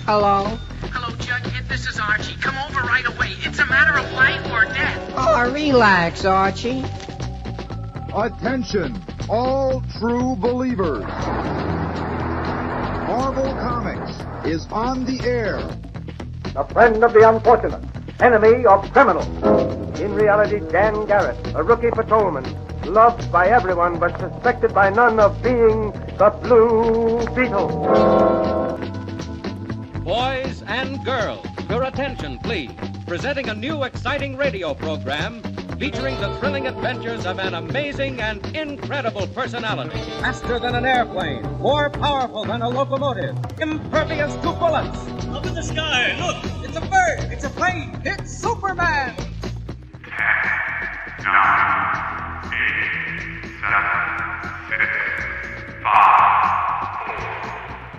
Hello? Hello, Jughead. This is Archie. Come over right away. It's a matter of life or death. Oh, relax, Archie. Attention, all true believers. Marvel Comics is on the air. The friend of the unfortunate, enemy of criminals. In reality, Dan Garrett, a rookie patrolman, loved by everyone but suspected by none of being the Blue Beetle. Boys and girls, your attention, please. Presenting a new exciting radio program featuring the thrilling adventures of an amazing and incredible personality. Faster than an airplane, more powerful than a locomotive, impervious to bullets. Up in the sky, look! It's a bird, it's a plane, it's Superman! 10, 9, 8, 7, 6, 5, 4,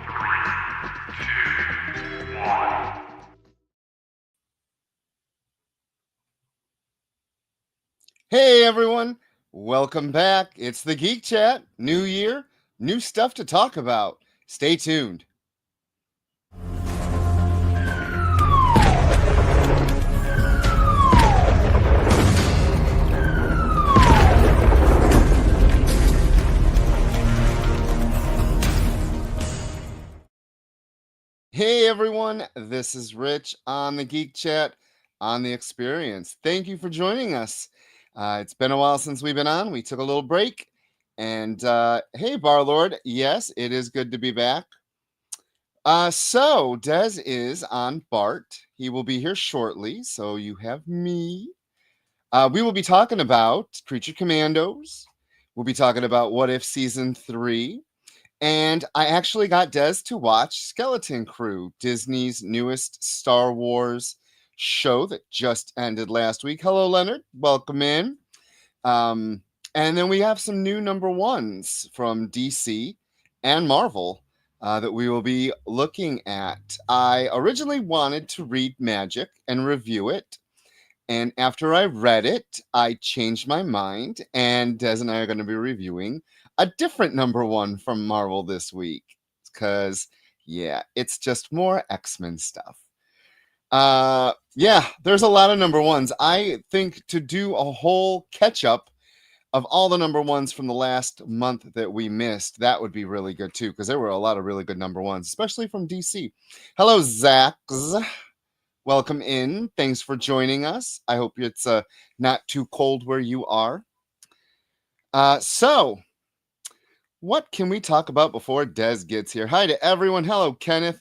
3, 2, 1. Hey everyone, welcome back. It's the Geek Chat. New year, new stuff to talk about. Stay tuned. Hey everyone, this is Rich on the Geek Chat on the Experience. Thank you for joining us. It's been a while since we've been on. We took a little break. And hey, Barlord, yes, it is good to be back. So Des is on Bart. He will be here shortly. So you have me. We will be talking about Creature Commandos. We'll be talking about What If Season 3. And I actually got Des to watch Skeleton Crew, Disney's newest Star Wars show that just ended last week. Hello, Leonard. Welcome in. And then we have some new number ones from DC and Marvel that we will be looking at. I originally wanted to read Magic and review it. And after I read it, I changed my mind. And Des and I are going to be reviewing a different number one from Marvel this week. Because, yeah, it's just more X-Men stuff. Yeah, there's a lot of number ones. I think to do a whole catch up of all the number ones from the last month that we missed, that would be really good too, because there were a lot of really good number ones, especially from DC. Hello, Zax. Welcome in. Thanks for joining us. I hope it's not too cold where you are. So what can we talk about before Des gets here? Hi to everyone. Hello, Kenneth.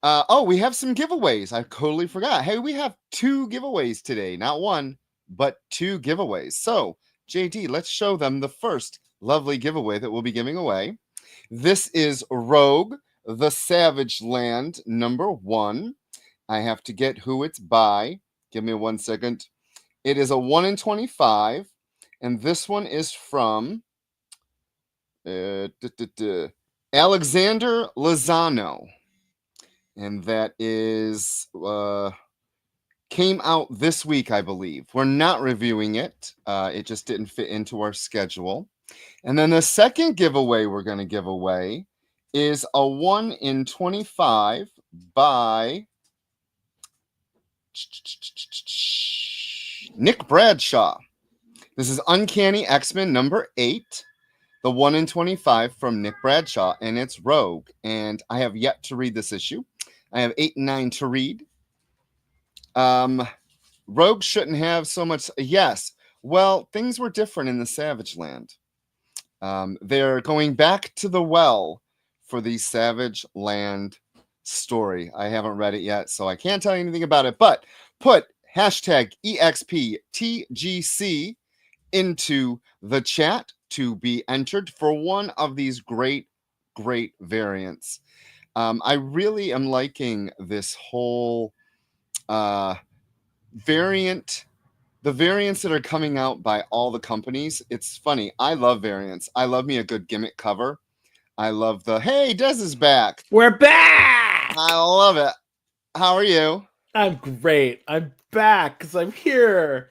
Oh, we have some giveaways. I totally forgot. Hey, we have 2 giveaways today. Not one, but 2 giveaways. So, JD, let's show them the first lovely giveaway that we'll be giving away. This is Rogue, the Savage Land, number 1. I have to get who it's by. Give me 1 second. It is a 1 in 25, and this one is from Alexander Lozano. And that is came out this week, I believe. We're not reviewing it. It just didn't fit into our schedule. And then the second giveaway we're going to give away is a 1 in 25 by Nick Bradshaw. This is Uncanny X-Men number 8. The 1 in 25 from Nick Bradshaw, and it's Rogue. And I have yet to read this issue. I have 8 and 9 to read. Rogue shouldn't have so much. Yes. Well, things were different in the Savage Land. They're going back to the well for the Savage Land story. I haven't read it yet, so I can't tell you anything about it. But put hashtag EXPTGC into the chat to be entered for one of these great variants. I really am liking this whole variant, the variants that are coming out by all the companies. It's funny. I love variants. I love me a good gimmick cover. I love the, hey, Des is back. We're back! I love it. How are you? I'm great. I'm back because I'm here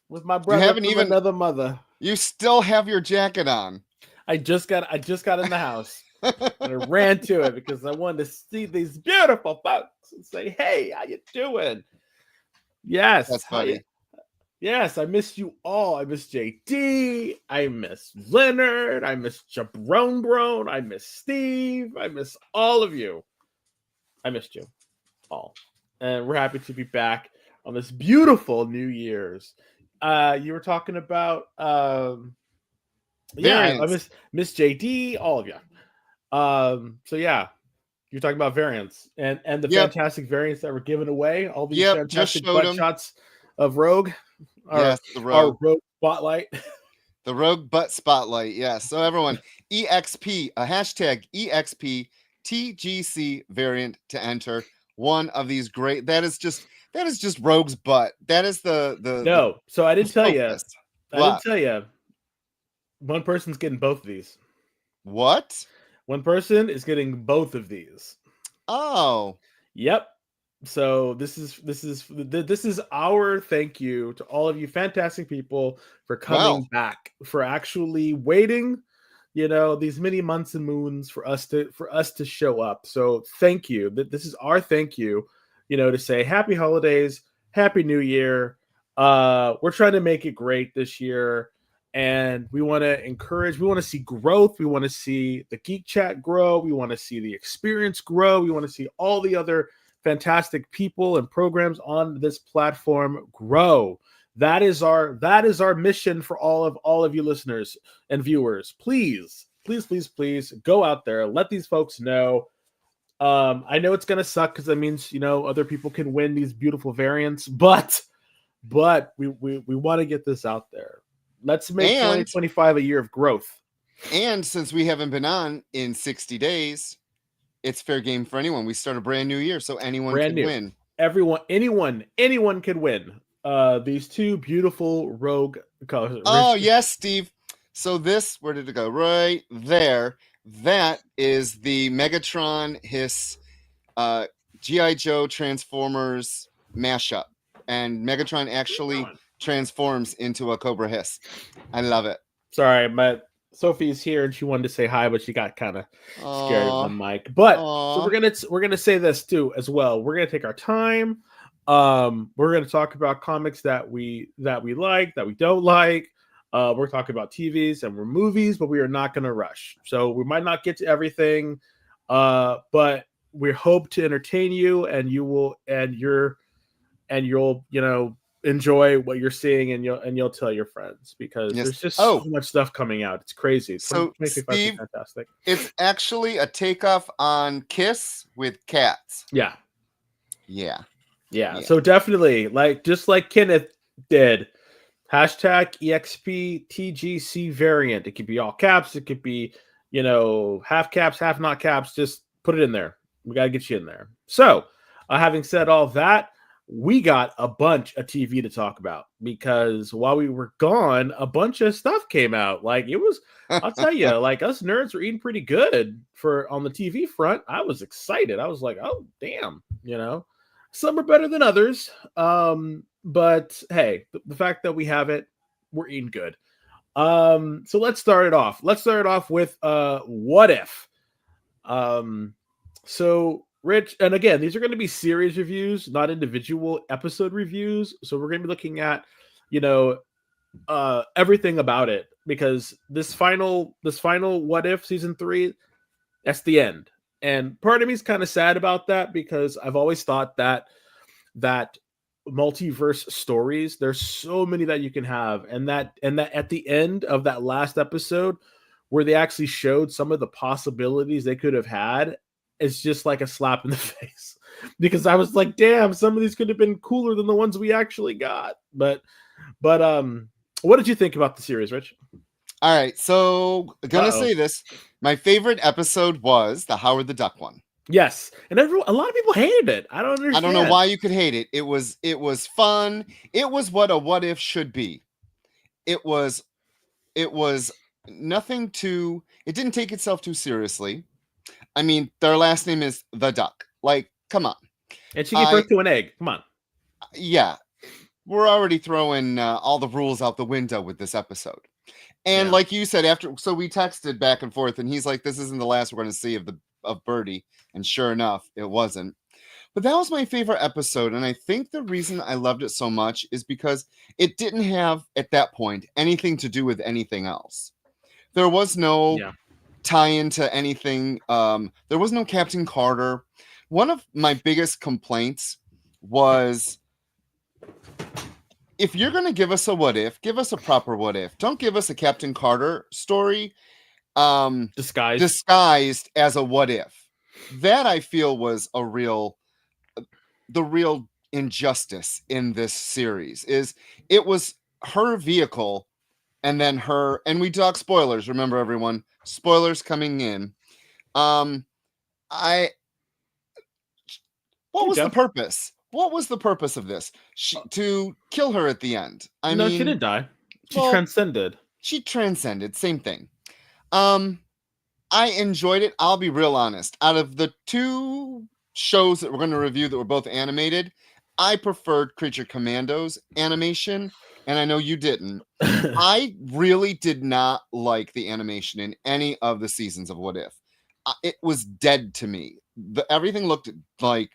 with my brother from another mother. You still have your jacket on. I just got in the house. And I ran to it because I wanted to see these beautiful folks and say, "Hey, how you doing?" Yes, That's funny. Yes, I missed you all. I miss JD. I miss Leonard. I miss Jabron. I miss Steve. I miss all of you. I missed you all. And we're happy to be back on this beautiful New Year's. You were talking about I miss JD, all of you. So yeah, you're talking about variants and the fantastic variants that were given away. All these fantastic butt shots of Rogue. Yes, the Rogue. Our Rogue Spotlight. The Rogue Butt Spotlight. Yes. So everyone, EXP, a hashtag EXP TGC variant to enter. One of these great. That is just Rogue's butt. That is the No. So I didn't tell you. focus. I didn't tell you. One person's getting both of these. What? One person is getting both of these. Oh. Yep. So this is our thank you to all of you fantastic people for coming back, for actually waiting, these many months and moons for us to show up. So thank you. This is our thank you, to say happy holidays, happy new year. We're trying to make it great this year. And we want to see growth. We want to see the Geek Chat grow. We want to see the experience grow. We want to see all the other fantastic people and programs on this platform grow. That is our mission for all of you listeners and viewers. Please go out there. Let these folks know. I know it's gonna suck because that means other people can win these beautiful variants, but we want to get this out there. Let's make 2025 a year of growth. And since we haven't been on in 60 days, it's fair game for anyone. We start a brand new year, so anyone can win. Anyone can win. These two beautiful Rogue colors. Oh, yes, Steve. So this, where did it go? Right there. That is the Megatron Hiss G.I. Joe Transformers mashup. And Megatron actually transforms into a Cobra Hiss. I love it. Sorry, but Sophie's here and she wanted to say hi, but she got kind of scared of the mic. But so we're gonna say this too as well. We're gonna take our time. We're gonna talk about comics that we like, that we don't like. We're talking about TVs and we're movies, but we are not gonna rush. So we might not get to everything, but we hope to entertain you, and you'll enjoy what you're seeing, and you'll tell your friends, because there's just so much stuff coming out. It's crazy. So Steve, fantastic. It's actually a takeoff on Kiss with cats. Yeah. Yeah. So definitely, just like Kenneth did, hashtag EXP TGC variant. It could be all caps. It could be, half caps, half not caps. Just put it in there. We got to get you in there. So having said all that, we got a bunch of TV to talk about, because while we were gone, a bunch of stuff came out. I'll tell you, us nerds were eating pretty good on the TV front. I was excited. I was like, oh, damn, some are better than others. But hey, the fact that we have it, we're eating good. So let's start it off. Let's start it off with What If? So Rich, and again, these are going to be series reviews, not individual episode reviews. So we're going to be looking at, everything about it, because this final What If season 3, that's the end. And part of me is kind of sad about that, because I've always thought that multiverse stories, there's so many that you can have, and that at the end of that last episode, where they actually showed some of the possibilities they could have had, it's just like a slap in the face, because I was like, damn, some of these could have been cooler than the ones we actually got. But what did you think about the series, Rich? All right, so gonna say this. My favorite episode was the Howard the Duck one. Yes, and a lot of people hated it. I don't understand. I don't know why you could hate it. It was fun. It was what a What If should be. It was nothing too. It didn't take itself too seriously. I mean, their last name is the Duck. Come on. And she gave birth to an egg. Come on. Yeah. We're already throwing all the rules out the window with this episode. And like you said, so we texted back and forth, and he's like, "This isn't the last we're going to see of Birdie," and sure enough, it wasn't. But that was my favorite episode, and I think the reason I loved it so much is because it didn't have at that point anything to do with anything else. There was no tie into anything. There was no Captain Carter. One of my biggest complaints was, if you're going to give us a what if, give us a proper what if. Don't give us a Captain Carter story disguised as a what if. That I feel was the real injustice in this series. Is it was her vehicle, and then and we talk spoilers. Remember, everyone, spoilers coming in. What was the purpose? What was the purpose of this? To kill her at the end. I mean, she didn't die. She transcended. She transcended. Same thing. I enjoyed it. I'll be real honest. Out of the two shows that we're going to review that were both animated, I preferred Creature Commandos animation, and I know you didn't. I really did not like the animation in any of the seasons of What If. It was dead to me. Everything looked like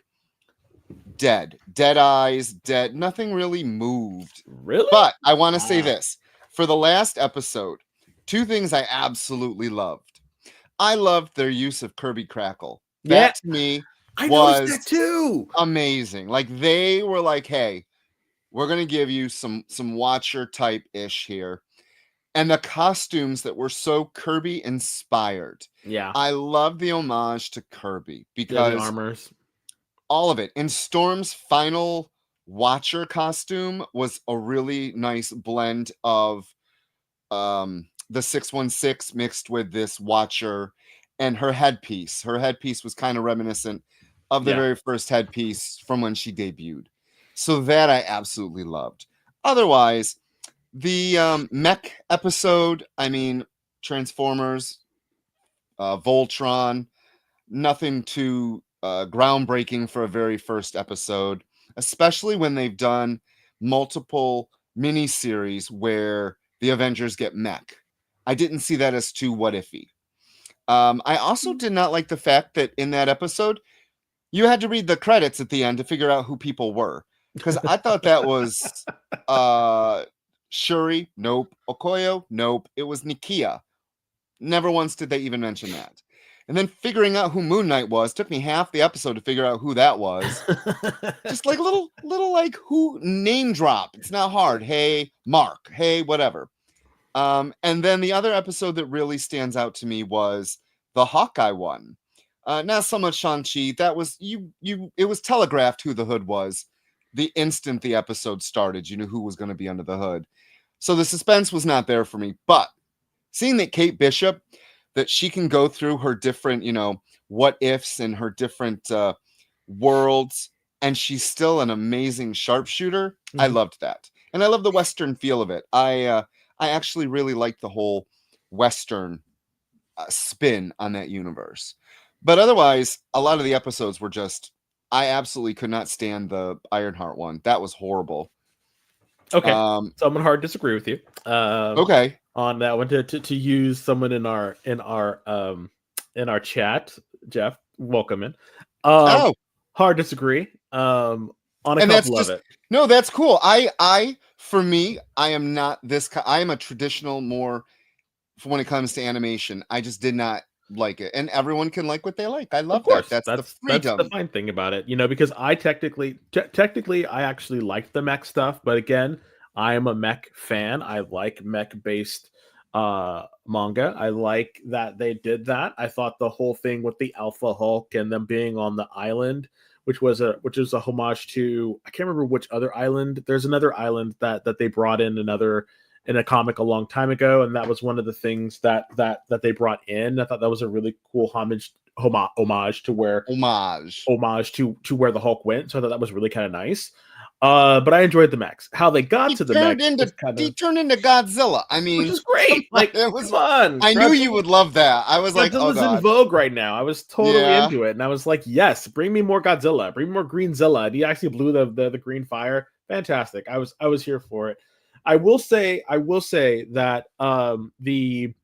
dead eyes, dead. Nothing really moved. Really? But I want to say this. For the last episode, two things I absolutely loved. I loved their use of Kirby Crackle. That to me was that too. Amazing. Like, they were like, hey, we're going to give you some Watcher type ish here. And the costumes that were so Kirby inspired. Yeah. I love the homage to Kirby because the armors. All of it. And Storm's final Watcher costume was a really nice blend of the 616 mixed with this Watcher and her headpiece. Her headpiece was kind of reminiscent of the very first headpiece from when she debuted. So that I absolutely loved. Otherwise, the mech episode, I mean, Transformers, Voltron, nothing too groundbreaking for a very first episode, especially when they've done multiple miniseries where the Avengers get mech. I didn't see that as too what ify. I also did not like the fact that in that episode, you had to read the credits at the end to figure out who people were. Because I thought that was Shuri, nope. Okoye, nope. It was Nakia. Never once did they even mention that. And then figuring out who Moon Knight was took me half the episode to figure out who that was. Just like little like who name drop. It's not hard. Hey, Mark. Hey, whatever. And then the other episode that really stands out to me was the Hawkeye one. Not so much Shang-Chi. That was it was telegraphed who the Hood was. The instant the episode started, you knew who was going to be under the hood. So the suspense was not there for me. But seeing that Kate Bishop, that she can go through her different, what ifs and her different worlds, and she's still an amazing sharpshooter. Mm-hmm. I loved that. And I love the Western feel of it. I actually really like the whole Western spin on that universe. But otherwise, a lot of the episodes were just, I absolutely could not stand the Ironheart one. That was horrible. Okay, so I'm gonna hard disagree with you. Okay, on that one to use someone in our chat, Jeff, welcome in. Hard disagree. On a couple of it. No, that's cool. For me, I am not this. I am a traditional more when it comes to animation. I just did not like it, and everyone can like what they like. I love that. That's the freedom. That's the fine thing about it, because I technically I actually like the mech stuff, but again, I am a mech fan. I like mech based manga. I like that they did that. I thought the whole thing with the Alpha Hulk and them being on the island, which is a homage to, I can't remember which other island. There's another island that they brought in a comic a long time ago, and that was one of the things that they brought in. I thought that was a really cool homage to where the Hulk went. So I thought that was really kind of nice. But I enjoyed the mechs. How they got to the mechs. He turned into Godzilla. I mean, which is great. Like, it was fun. I knew you would love that. I was like, Godzilla's in vogue right now. I was totally into it, and I was like, yes, bring me more Godzilla. Bring me more Greenzilla. And he actually blew the green fire. Fantastic. I was here for it. I will say that oh my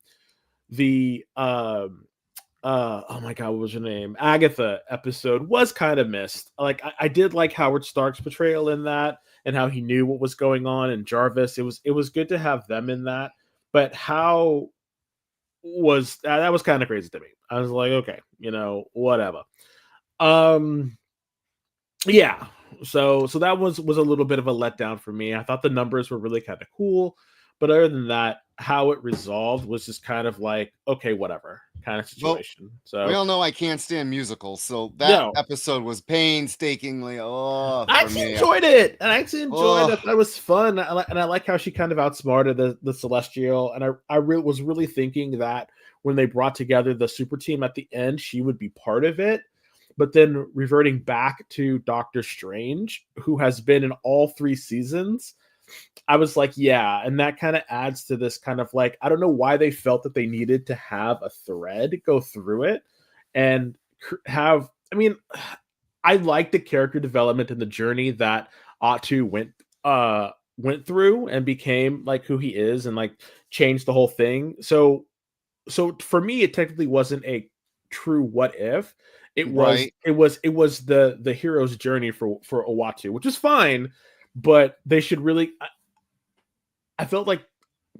god, what was her name? Agatha episode was kind of missed. Like I did like Howard Stark's portrayal in that and how he knew what was going on, and Jarvis. It was good to have them in that, but how was that was kind of crazy to me. I was like, okay, whatever. Yeah. So that was a little bit of a letdown for me. I thought the numbers were really kind of cool, but other than that, how it resolved was just kind of like, okay, whatever kind of situation. Well, so we all know I can't stand musicals, so that episode was painstakingly. I actually enjoyed it, and I actually enjoyed it. That was fun, and I like how she kind of outsmarted the Celestial. And I was really thinking that when they brought together the super team at the end, she would be part of it. But then reverting back to Doctor Strange, who has been in all 3 seasons, I was like, yeah. And that kind of adds to this kind of like, I don't know why they felt that they needed to have a thread go through it and have, I mean, I like the character development and the journey that Atu went through and became like who he is and like changed the whole thing. So for me, it technically wasn't a true what if. It was the hero's journey for Owatu, which is fine, but they should really. I felt like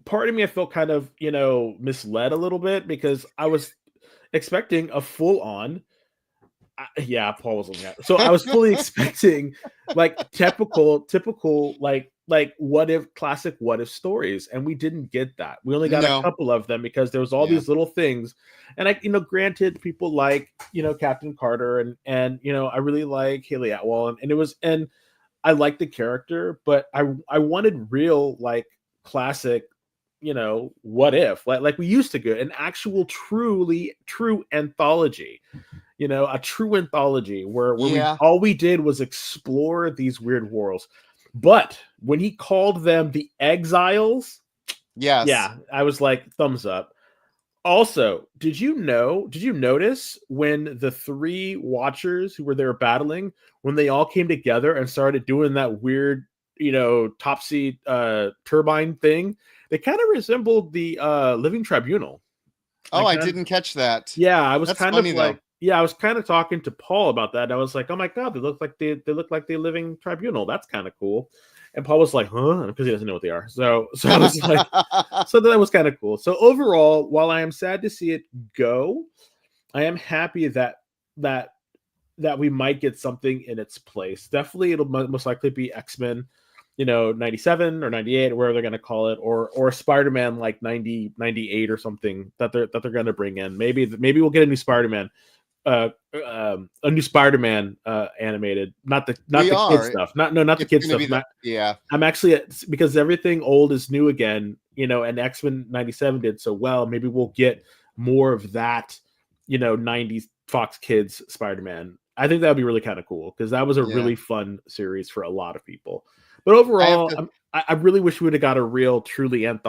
part of me, I felt kind of misled a little bit because I was expecting a full on. Yeah, Paul was looking at it. So I was fully expecting like typical like what if classic what if stories, and we didn't get that. We only got a couple of them because there was all these little things. And I granted, people like Captain Carter and I really like Haley Atwell and I liked the character, but I wanted real like classic what if like we used to get an actual true anthology. A true anthology where all we did was explore these weird worlds. But when he called them the Exiles, I was like, thumbs up. Also, did you notice when the 3 Watchers who were there battling, when they all came together and started doing that weird, topsy turbine thing, they kind of resembled the Living Tribunal. Oh, I didn't catch that. Yeah, I was That's kind funny, of like, I was kind of talking to Paul about that. And I was like, oh my god, they look like the Living Tribunal. That's kind of cool. And Paul was like, huh? Because he doesn't know what they are. So I was like, so that was kind of cool. So overall, while I am sad to see it go, I am happy that we might get something in its place. Definitely, it'll most likely be X-Men, 97 or 98, or whatever they're going to call it, or Spider-Man like 90, 98 or something that they're going to bring in. Maybe we'll get a new Spider-Man. A new Spider-Man animated, not the kid stuff. Not the kid stuff. I'm actually because everything old is new again, and X-Men 97 did so well. Maybe we'll get more of that, 90s Fox Kids Spider-Man. I think that would be really kind of cool because that was a really fun series for a lot of people. But overall, I really wish we would have got a real, truly a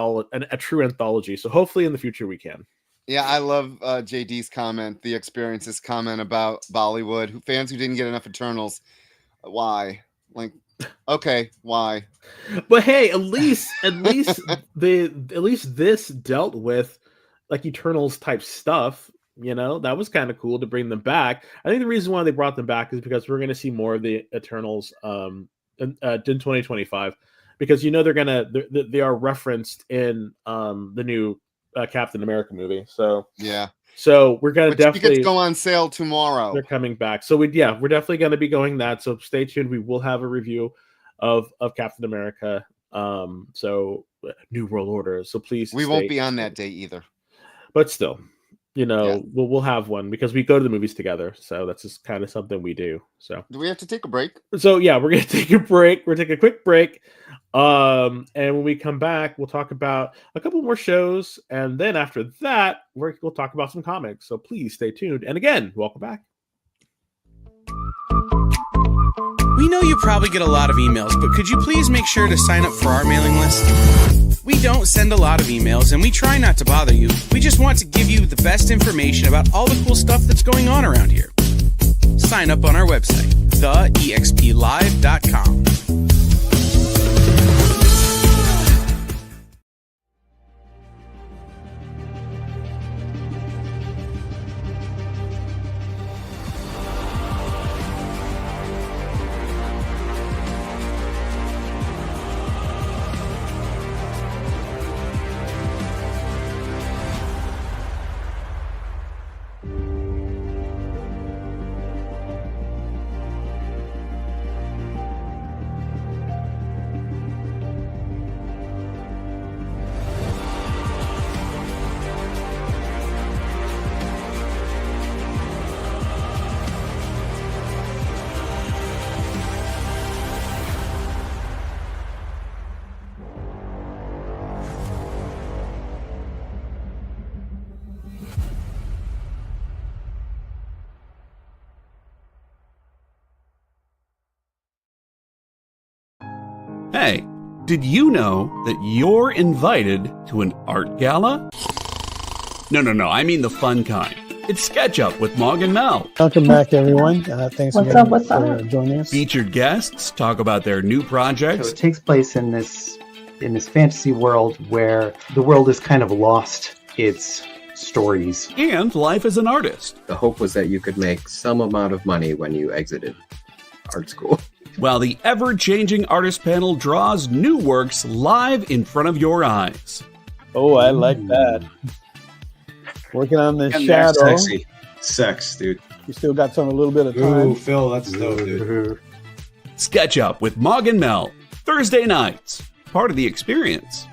true anthology. So hopefully in the future we can. Yeah, I love JD's comment, the experiences comment about Bollywood. Fans who didn't get enough Eternals. Why? Like, okay, why? But hey, at least this dealt with like Eternals type stuff. That was kind of cool to bring them back. I think the reason why they brought them back is because we're going to see more of the Eternals in 2025, because they are referenced in the new Captain America movie. So we're gonna definitely go on sale tomorrow. They're coming back, so we're definitely going to be going that. So stay tuned. We will have a review of Captain America. So New World Order. So please, we won't be on that day either. But still, we'll have one because we go to the movies together. So that's just kind of something we do. So do we have to take a break? So we're gonna take a break. We're taking a quick break. And when we come back, we'll talk about a couple more shows, and then after that, we'll talk about some comics. So please stay tuned. And again, welcome back. We know you probably get a lot of emails, but could you please make sure to sign up for our mailing list? We don't send a lot of emails, and we try not to bother you. We just want to give you the best information about all the cool stuff that's going on around here. Sign up on our website, theexplive.com. Hey, did you know that you're invited to an art gala? No, I mean the fun kind. It's Sketch Up with Mog and Mel. Welcome back, everyone. Thanks again for joining us. Featured guests talk about their new projects. So it takes place in this fantasy world where the world has kind of lost its stories. And life as an artist. The hope was that you could make some amount of money when you exited art school. While the ever-changing artist panel draws new works live in front of your eyes. Oh, I like that. Working on the and shadow. Sexy. Sex, dude. You still got a little bit of time. Ooh, Phil, that's dope, dude. Sketch Up with Mog and Mel. Thursday nights. Part of the experience.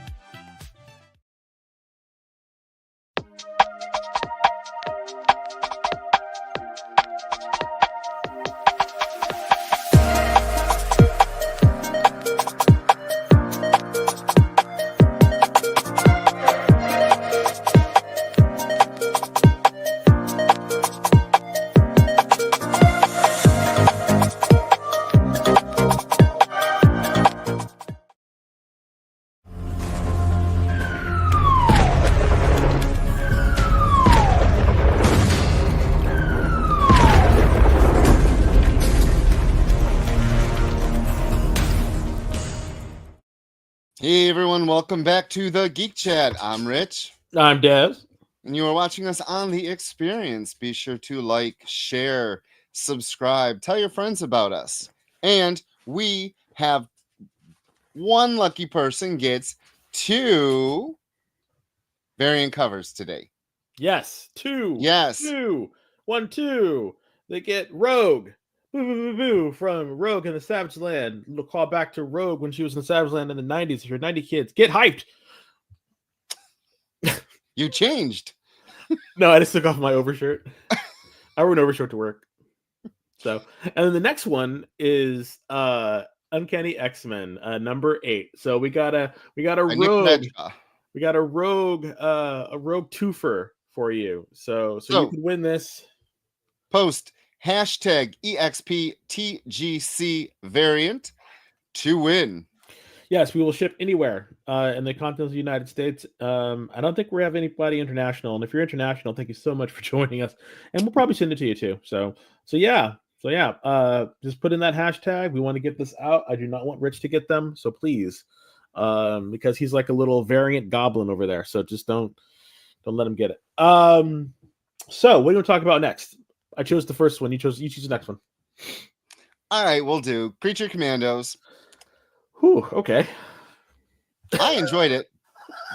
Hey everyone, welcome back to the Geek Chat. I'm Rich. I'm Dev. And you are watching us on The Experience. Be sure to like, share, subscribe, tell your friends about us. And we have one lucky person gets 2 variant covers today. Yes, 2. Yes. 2. 1, 2. They get Rogue. Boo, boo, boo, boo, from Rogue in the Savage Land. We'll call back to Rogue when she was in the Savage Land in the 90s. If you're 90 kids, get hyped. You changed. No, I just took off my overshirt. I wore an overshirt to work. So, and then the next one is Uncanny X-Men, number 8. So we got a Rogue. We got a Rogue twofer for you. So you can win this. Post hashtag EXPTGC variant to win. Yes, we will ship anywhere in the continent of the United States. I don't think we have anybody international. And if you're international, thank you so much for joining us. And we'll probably send it to you too. So yeah. Just put in that hashtag. We want to get this out. I do not want Rich to get them. So please, because he's like a little variant goblin over there. So just don't let him get it. So what are we going to talk about next? I chose the first one. You choose the next one. All right, we'll do Creature Commandos. Whew, okay. I enjoyed it.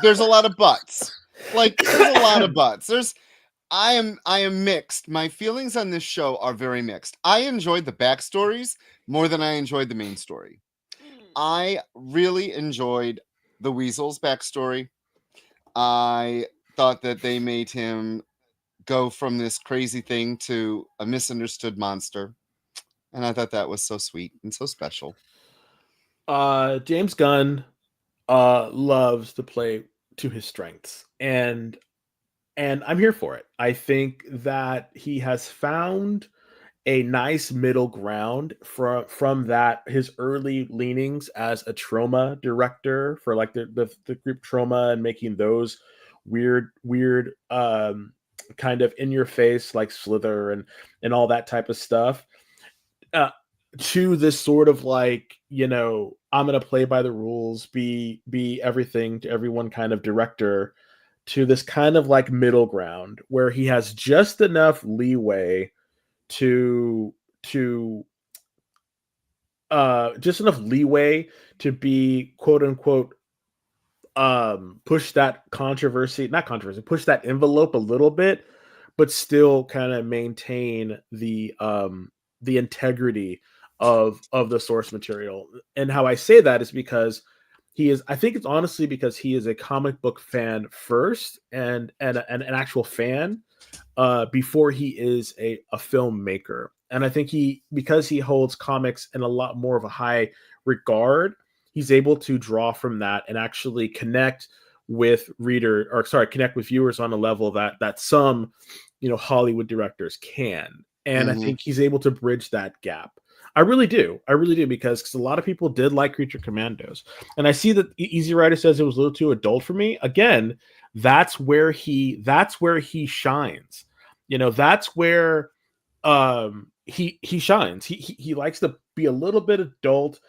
There's a lot of butts. There's a lot of butts. I am mixed. My feelings on this show are very mixed. I enjoyed the backstories more than I enjoyed the main story. I really enjoyed the Weasel's backstory. I thought that they made him go from this crazy thing to a misunderstood monster. And I thought that was so sweet and so special. James Gunn loves to play to his strengths. And I'm here for it. I think that he has found a nice middle ground from that, his early leanings as a trauma director for like the group Trauma and making those weird kind of in your face like Slither and all that type of stuff, to this sort of like, I'm going to play by the rules, be everything to everyone kind of director, to this kind of like middle ground where he has just enough leeway to be quote unquote push that push that envelope a little bit, but still kind of maintain the integrity of the source material. And how I say that is because I think it's honestly because he is a comic book fan first and an actual fan before he is a filmmaker. And I think because he holds comics in a lot more of a high regard, he's able to draw from that and actually connect with viewers on a level that some, Hollywood directors can. And I think he's able to bridge that gap. I really do. I really do because a lot of people did like Creature Commandos, and I see that Easy Rider says it was a little too adult for me. Again, that's where he shines. You know, that's where he shines. He likes to be a little bit adult,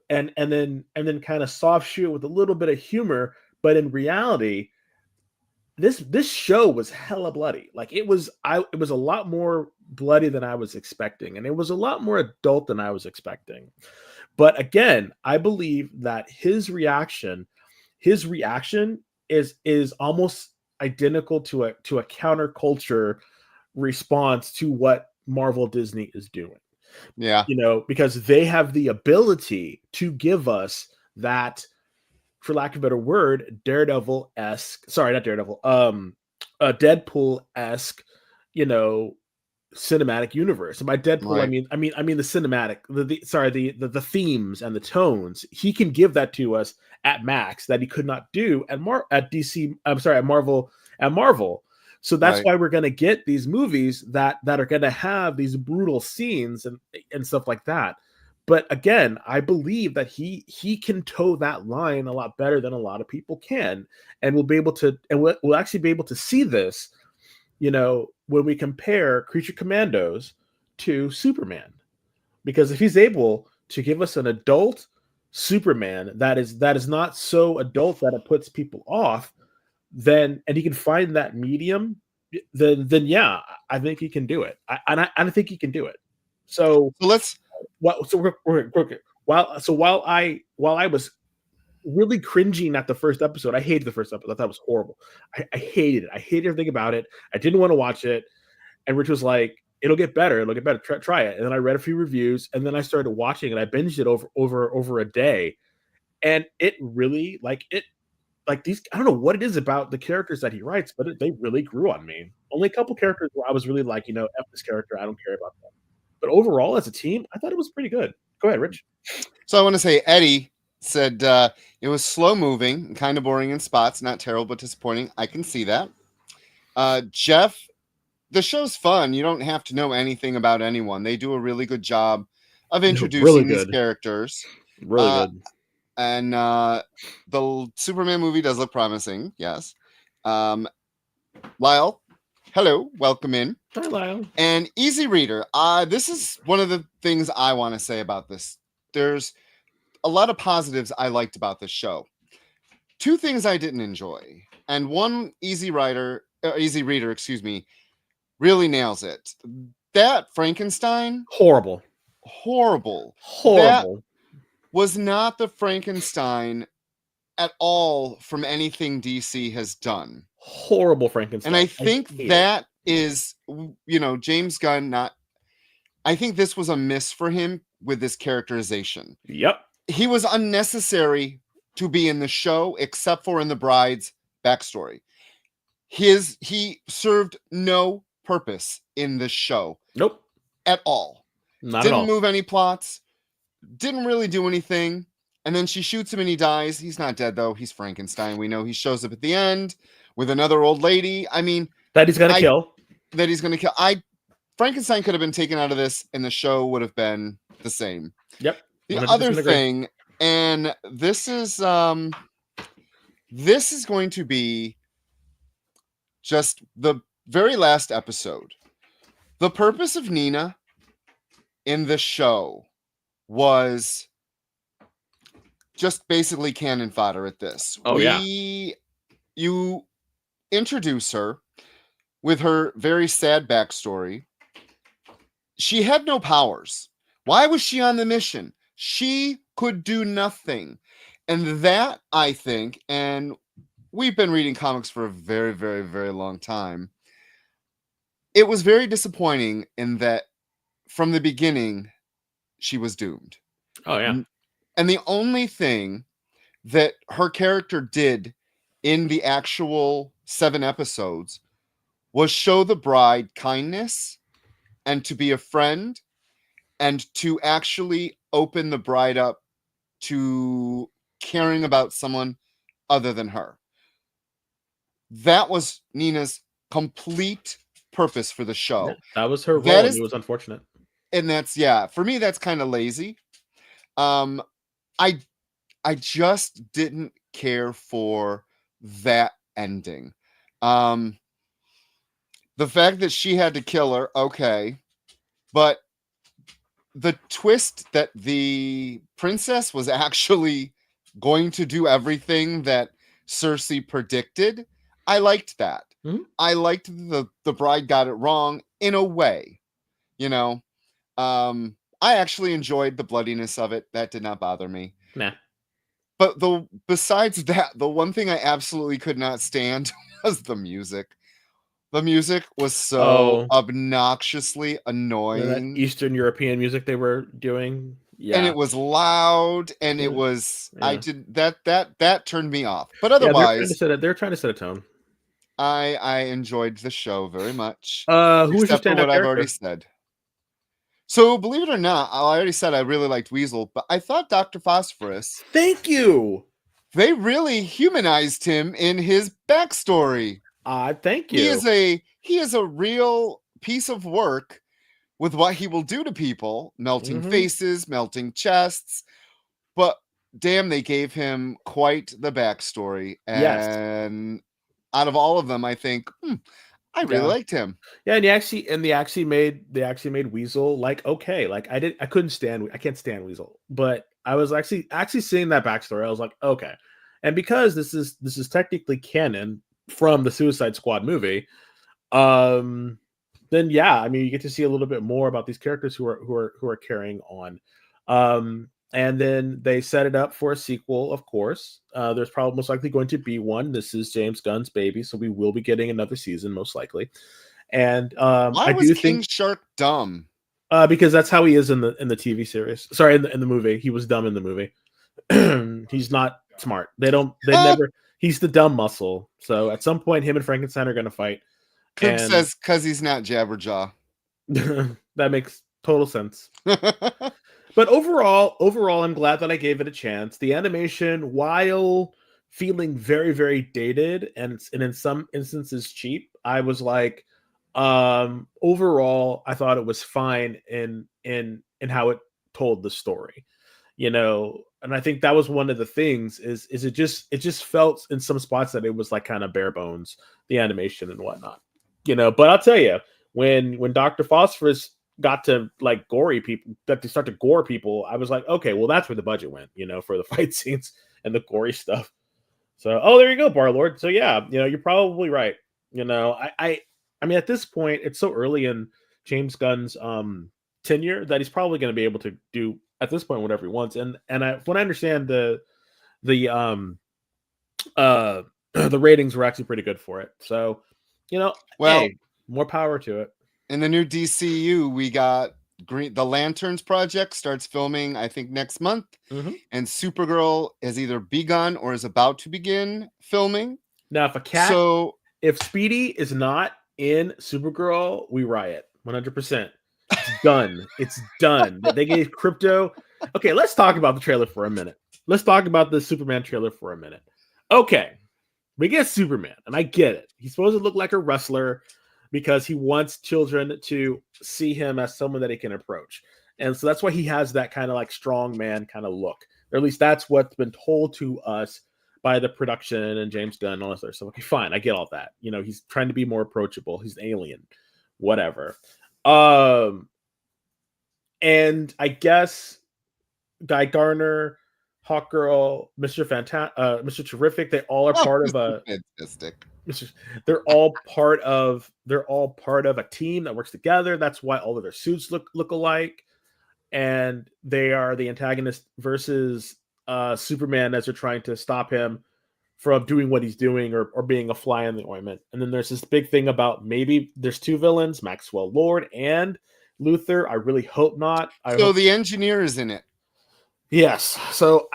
and then kind of soft shoe with a little bit of humor. But in reality, this show was hella bloody. Like it was a lot more bloody than I was expecting, and it was a lot more adult than I was expecting. But again, I believe that his reaction is almost identical to a counterculture response to what Marvel Disney is doing. Yeah. You know, because they have the ability to give us that, for lack of a better word, Daredevil-esque, sorry, not Daredevil, Deadpool-esque, you know, cinematic universe. And by Deadpool, Right. I mean the cinematic, the themes and the tones. He can give that to us at Max that he could not do at DC. I'm sorry, at Marvel. So that's Right. why we're going to get these movies that are going to have these brutal scenes and stuff like that. But again, I believe that he can toe that line a lot better than a lot of people can, and we'll be able to, and we'll actually be able to see this, you know, when we compare Creature Commandos to Superman, because if he's able to give us an adult Superman that is not so adult that it puts people off, then, and he can find that medium, then yeah, I think he can do it. I think he can do it. So let's. While I was really cringing at the first episode, I hated the first episode. I thought it was horrible. I hated it. I hated everything about it. I didn't want to watch it. And Rich was like, "It'll get better. It'll get better. Try it." And then I read a few reviews, and then I started watching, and I binged it over a day. And it really like these, I don't know what it is about the characters that he writes, but they really grew on me. Only a couple characters where I was really like, you know, F this character, I don't care about them. But overall, as a team, I thought it was pretty good. Go ahead, Rich. So I want to say Eddie said it was slow moving, kind of boring in spots, not terrible, but disappointing. I can see that. Jeff, the show's fun. You don't have to know anything about anyone. They do a really good job of introducing these characters. Really good. And the Superman movie does look promising. Yes. Lyle, hello, welcome in. Hi, Lyle. And Easy Reader. This is one of the things I want to say about this. There's a lot of positives I liked about this show. Two things I didn't enjoy, and one Easy Reader, excuse me, really nails it. That Frankenstein, horrible. That was not the Frankenstein at all from anything DC has done. Horrible Frankenstein. And I think that is, you know, James Gunn I think this was a miss for him with this characterization. Yep. He was unnecessary to be in the show, except for in the bride's backstory. He served no purpose in this show. Nope. At all. Not Didn't at all. move any plots. Didn't really do anything. And then she shoots him and he dies. He's not dead, though. He's Frankenstein. We know he shows up at the end with another old lady. I mean, that he's going to kill. That he's going to kill. Frankenstein could have been taken out of this and the show would have been the same. Yep. The other thing, and this is going to be just the very last episode. The purpose of Nina in the show was just basically cannon fodder at this. You introduce her with her very sad backstory. She had no powers. Why was she on the mission? She could do nothing. And that, I think, and we've been reading comics for a very, very, very long time. It was very disappointing in that from the beginning, she was doomed. Oh, yeah. And the only thing that her character did in the actual 7 episodes was show the bride kindness and to be a friend and to actually open the bride up to caring about someone other than her. That was Nina's complete purpose for the show. That was her role, and it was unfortunate. and that's for me that's kind of lazy. I just didn't care for that ending. The fact that she had to kill her, okay, but the twist that the princess was actually going to do everything that Cersei predicted, I liked that. Mm-hmm. I liked the bride got it wrong in a way, you know. I actually enjoyed the bloodiness of it. That did not bother me. Nah. But besides that, the one thing I absolutely could not stand was the music. The music was so obnoxiously annoying. That Eastern European music they were doing. Yeah. And it was loud, and it was I did that turned me off. But otherwise, they're trying to set a tone. I enjoyed the show very much. Who was your except for what standout I've already character? said. So believe it or not, I already said I really liked Weasel, but I thought Dr. Phosphorus. Thank you. They really humanized him in his backstory. Thank you. He is a real piece of work with what he will do to people, melting faces, melting chests. But damn, they gave him quite the backstory. And out of all of them, I think I really liked him. Yeah, and they actually made Weasel like okay. Like I can't stand Weasel, but I was actually seeing that backstory. I was like, okay. And because this is technically canon from the Suicide Squad movie, then I mean you get to see a little bit more about these characters who are carrying on. And then they set it up for a sequel, of course. There's probably most likely going to be one. This is James Gunn's baby, so we will be getting another season, most likely. And why was King Shark dumb? Because that's how he is in the TV series. Sorry, in the movie, he was dumb in the movie. He's not smart. He's the dumb muscle. So at some point, him and Frankenstein are going to fight. Cook says because he's not Jabberjaw. That makes total sense. But overall, I'm glad that I gave it a chance. The animation, while feeling very, very dated and in some instances cheap, I was like, overall, I thought it was fine in how it told the story, and I think that was one of the things is it just felt in some spots that it was like kind of bare bones, the animation and whatnot, But I'll tell you, when Dr. Phosphorus got to like gory people, that they start to gore people, I was like, okay, well that's where the budget went, for the fight scenes and the gory stuff. So, there you go, Barlord. So yeah, you're probably right. I mean, at this point, it's so early in James Gunn's tenure that he's probably going to be able to do at this point whatever he wants. And when I understand the ratings were actually pretty good for it. So, hey, more power to it. In the new DCU, we got the Lanterns project starts filming, I think, next month. And Supergirl has either begun or is about to begin filming. Now, if Speedy is not in Supergirl, we riot 100%. It's done. It's done. They gave Crypto. Okay, let's talk about the trailer for a minute. Let's talk about the Superman trailer for a minute. Okay, we get Superman, and I get it. He's supposed to look like a wrestler because he wants children to see him as someone that he can approach. And so that's why he has that kind of like strong man kind of look. Or at least that's what's been told to us by the production and James Gunn and all this other stuff. Okay, fine. I get all that. He's trying to be more approachable. He's an alien. Whatever. And I guess Guy Gardner, Hawkgirl, Mr. Terrific, they all are part of a fantastic. They're all part of a team that works together. That's why all of their suits look alike, and they are the antagonist versus Superman as they're trying to stop him from doing what he's doing or being a fly in the ointment. And then there's this big thing about maybe there's two villains, Maxwell Lord and Luthor. I really hope not. The engineer is in it. Yes. So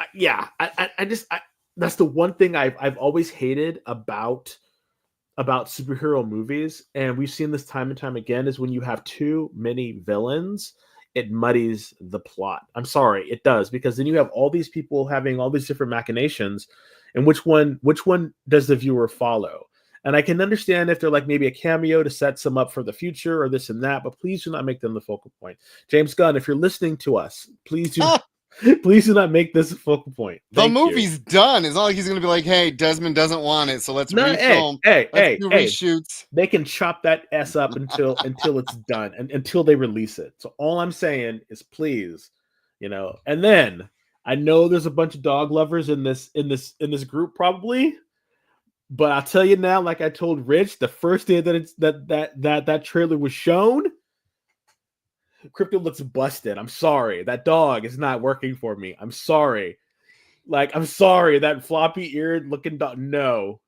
that's the one thing I've always hated about superhero movies, and we've seen this time and time again, is when you have too many villains, it muddies the plot. I'm sorry, it does, because then you have all these people having all these different machinations, and which one does the viewer follow? And I can understand if they're like maybe a cameo to set some up for the future or this and that, but please do not make them the focal point. James Gunn, if you're listening to us, please do not make this a focal point. The movie's done. It's not like he's going to be like, hey, Desmond doesn't want it, so let's refilm. Let's do reshoots. They can chop that S up until it's done and until they release it. So all I'm saying is please, and then I know there's a bunch of dog lovers in this group probably. But I'll tell you now, like I told Rich, the first day that trailer was shown, Crypto looks busted. I'm sorry. That dog is not working for me. I'm sorry. I'm sorry. That floppy-eared looking dog. No.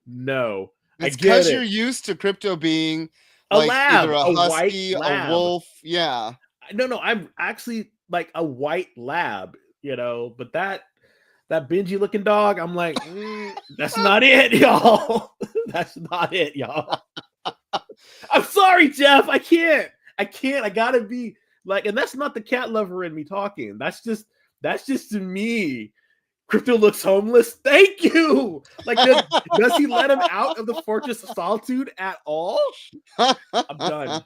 It's because you're used to Crypto being a lab, either a husky, white lab. A wolf. Yeah. No, I'm actually like a white lab, but that bingy looking dog, I'm like, that's not it, y'all. That's not it, y'all. I'm sorry, Jeff. I can't. I gotta be like, and that's not the cat lover in me talking. That's just to me. Crypto looks homeless. Thank you. Like, does he let him out of the Fortress of Solitude at all? I'm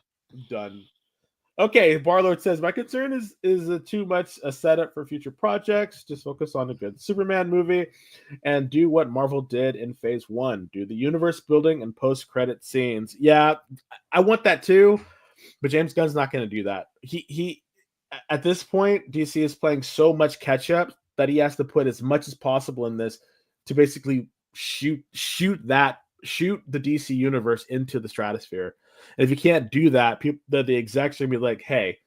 done. Okay, Barlord says, my concern is too much a setup for future projects. Just focus on a good Superman movie and do what Marvel did in Phase 1. Do the universe building and post-credit scenes. Yeah, I want that too, but James Gunn's not going to do that. He at this point, DC is playing so much catch-up that he has to put as much as possible in this to basically shoot the DC universe into the stratosphere. And if you can't do that, the execs are gonna be like, hey,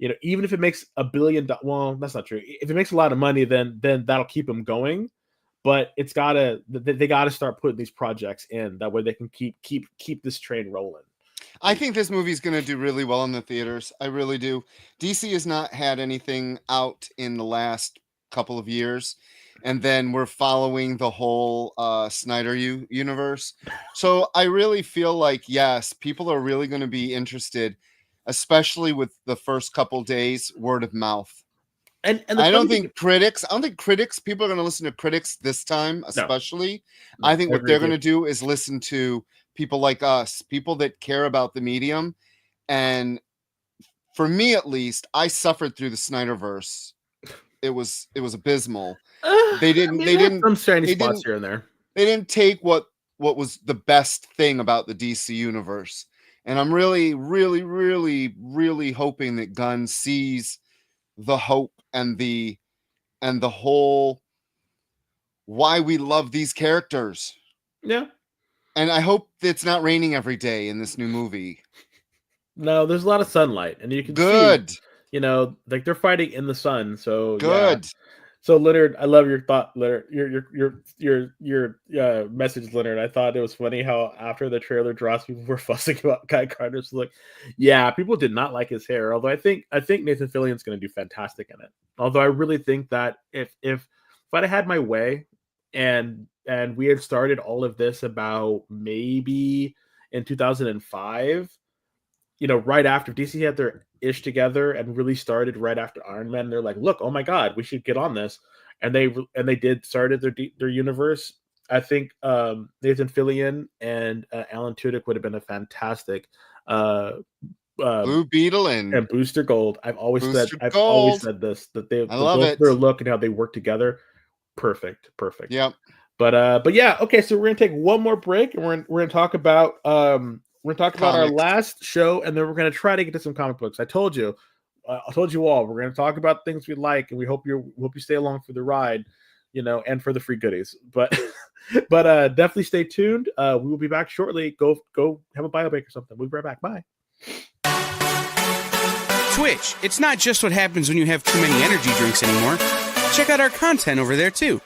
even if it makes $1 billion, well, that's not true. If it makes a lot of money, then that'll keep them going. But they gotta start putting these projects in. That way they can keep this train rolling. I think this movie's going to do really well in the theaters. I really do. DC has not had anything out in the last couple of years. And then we're following the whole Snyder universe. So I really feel like, yes, people are really going to be interested, especially with the first couple days, word of mouth. And I don't think critics, people are going to listen to critics this time, especially. No, I think what they're going to do is listen to people like us, people that care about the medium. And for me, at least, I suffered through the Snyderverse. It was abysmal. They didn't some shiny spots here and there. They didn't take what was the best thing about the DC universe. And I'm really, really, really, really hoping that Gunn sees the hope and the whole why we love these characters. Yeah. And I hope it's not raining every day in this new movie. No, there's a lot of sunlight, and you can see, like they're fighting in the sun. So good. Yeah. So Leonard, I love your thought, Leonard. Your message, Leonard. I thought it was funny how after the trailer drops, people were fussing about Guy Carter's look. Yeah, people did not like his hair. Although I think Nathan Fillion's going to do fantastic in it. Although I really think that if I'd had my way, and we had started all of this about maybe in 2005, right after DC had their ish together and really started right after Iron Man, they're like, look, oh my God, we should get on this. And they did started their universe. I think Nathan Fillion and Alan Tudyk would have been a fantastic Blue Beetle and Booster Gold. I've always said this, that they love their look and how they work together. Perfect. Yep. But yeah, okay. So we're gonna take one more break, and we're gonna talk about our last show, and then we're gonna try to get to some comic books. I told you all we're gonna talk about things we like, and we hope you stay along for the ride, and for the free goodies. But definitely stay tuned. We will be back shortly. Go have a bio break or something. We'll be right back. Bye. Twitch. It's not just what happens when you have too many energy drinks anymore. Check out our content over there, too.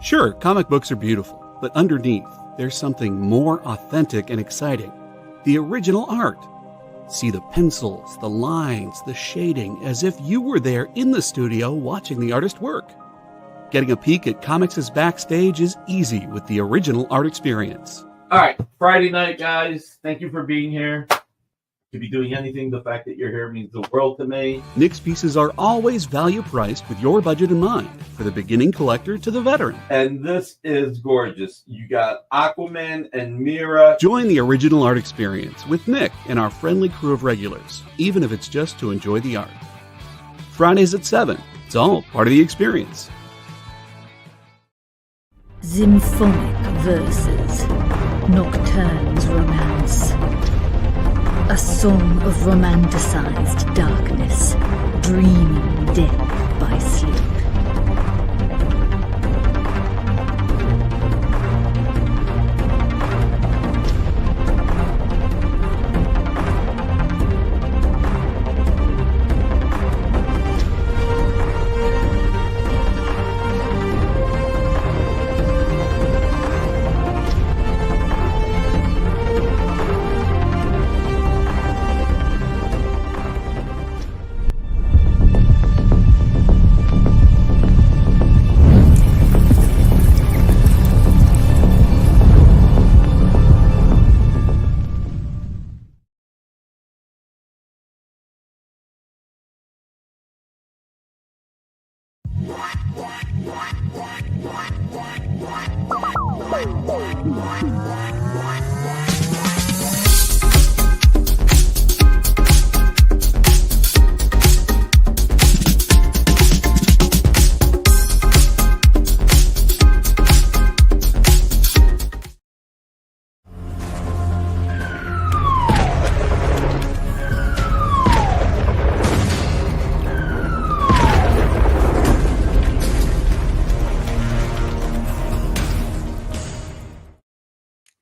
Sure, comic books are beautiful, but underneath, there's something more authentic and exciting. The original art. See the pencils, the lines, the shading, as if you were there in the studio watching the artist work. Getting a peek at comics' backstage is easy with the original art experience. All right, Friday night, guys. Thank you for being here. to be doing anything. The fact that you're here means the world to me. Nick's pieces are always value priced with your budget in mind, for the beginning collector to the veteran. And this is gorgeous. You got Aquaman and Mira. Join the original art experience with Nick and our friendly crew of regulars, even if it's just to enjoy the art. Fridays at 7. It's all part of the experience. Symphonic verses, Nocturne's romance. A song of romanticized darkness, dreaming death by sleep.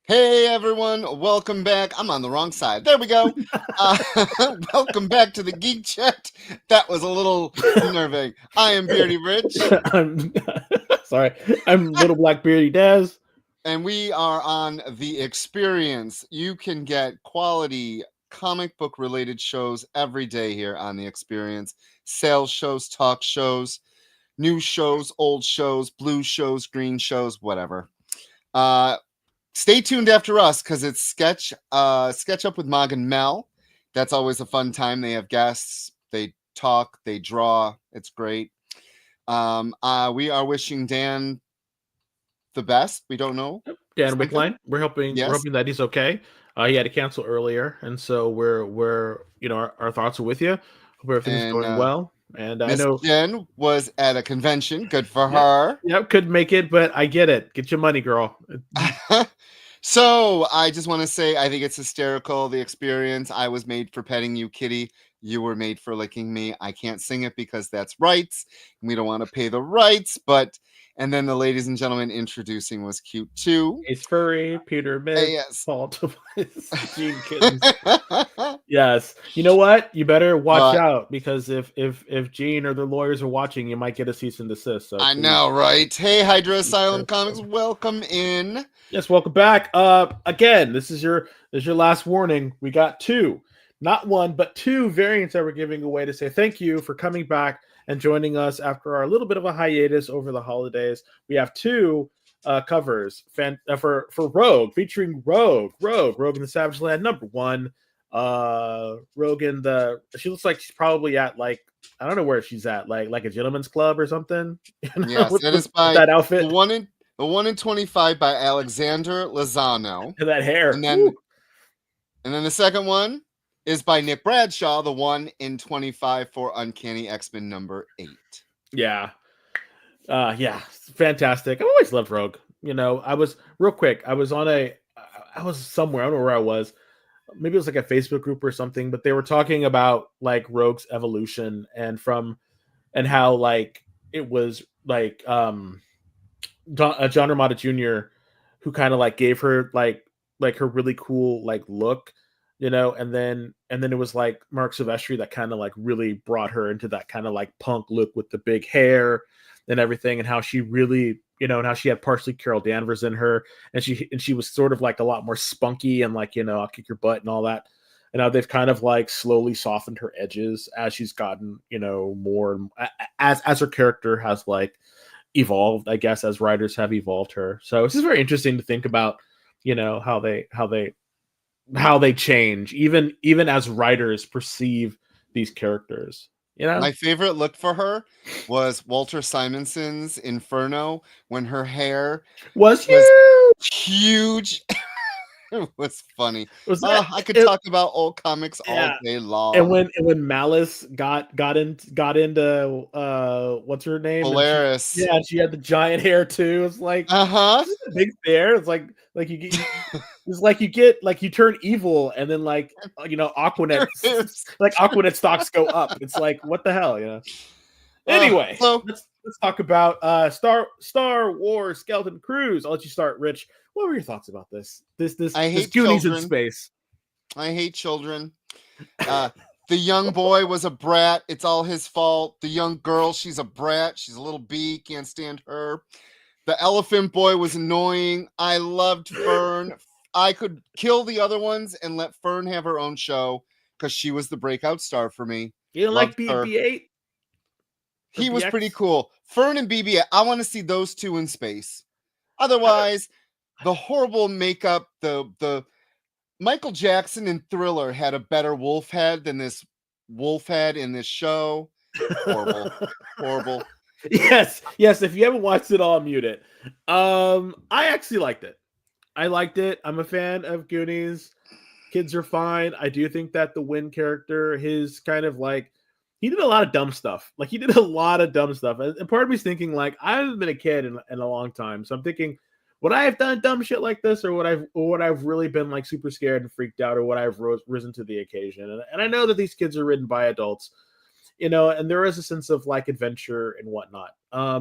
Hey everyone, welcome back. I'm on the wrong side. There we go. Welcome back to the Geek Chat. That was a little nerving. I am Beardy Rich. Sorry, I'm Little Black Beardy Daz. And we are on The Experience. You can get quality comic book related shows every day here on The Experience. Sales shows, talk shows, new shows, old shows, blue shows, green shows, whatever. Stay tuned after us because it's Sketch Up with Mog and Mel. That's always a fun time. They have guests. They talk. They draw. It's great. We are wishing Dan the best. We don't know. Dan Wickline. We're hoping that he's okay. He had to cancel earlier, and so we're our thoughts are with you. Hope everything's going well. And I know Jen was at a convention. Good for her. Yep, couldn't make it, but I get it. Get your money, girl. So I just want to say I think it's hysterical, The Experience. I was made for petting you, kitty. You were made for licking me. I can't sing it because that's rights. We don't want to pay the rights, and then the ladies and gentlemen introducing was cute too. Ace Furry, Peter Mick, yes. Paul Tobias, Gene Kittens. Yes. You know what? You better watch out because if Gene or the lawyers are watching, you might get a cease and desist. So I know, right? Hey, Hydra Asylum Comics, welcome in. Yes, welcome back. Again, this is your last warning. We got not one, but two variants that we're giving away to say thank you for coming back and joining us after our little bit of a hiatus over the holidays. We have two covers for Rogue, featuring Rogue in the Savage Land #1. Rogue she looks like she's probably at I don't know where she's at, like a gentleman's club or something. Yes, that is by that outfit. The 1 in 25 by Alexander Lozano. And that hair. And then the second one is by Nick Bradshaw, the 1 in 25 for Uncanny X-Men #8. Yeah. Fantastic. I've always loved Rogue. I was somewhere, I don't know where I was. Maybe it was like a Facebook group or something, but they were talking about Rogue's evolution and how it was John Romita Jr. who kind of gave her her really cool look, and then it was Mark Silvestri that kind of really brought her into that kind of punk look with the big hair and everything, and how she really and how she had partially Carol Danvers in her, and she was sort of a lot more spunky and I'll kick your butt and all that. And now they've kind of slowly softened her edges as she's gotten more as her character has evolved, I guess, as writers have evolved her. So this is very interesting to think about, how they how they change, even as writers perceive these characters. You know, My favorite look for her was Walter Simonson's Inferno when her hair was huge. It was funny. Was that, I could talk about old comics all day long. And when Malice got into what's her name? Polaris. She had the giant hair too. It's like big hair. It's like you get it's like you turn evil and then Aquanet Aquanet stocks go up. It's like what the hell, you know? Anyway, let's talk about Star Wars Skeleton Crews. I'll let you start, Rich. What were your thoughts about this? I hate Goonies children. in space. I hate children. The young boy was a brat. It's all his fault. The young girl, she's a brat. She's a little bee. Can't stand her. The elephant boy was annoying. I loved Fern. I could kill the other ones and let Fern have her own show because she was the breakout star for me. You don't like BB-8? He was pretty cool. Fern and BB-8. I want to see those two in space. Otherwise, the horrible makeup, the Michael Jackson in Thriller had a better wolf head than this wolf head in this show. Horrible. Horrible. Yes. If you haven't watched it, I'll mute it. I actually liked it. I liked it. I'm a fan of Goonies. Kids are fine. I do think that the Wynn character, his kind of he did a lot of dumb stuff. And part of me's thinking I haven't been a kid in a long time. So I'm thinking, would I have done dumb shit like this, or would I've really been super scared and freaked out, or would I have risen to the occasion? And I know that these kids are written by adults, and there is a sense of adventure and whatnot.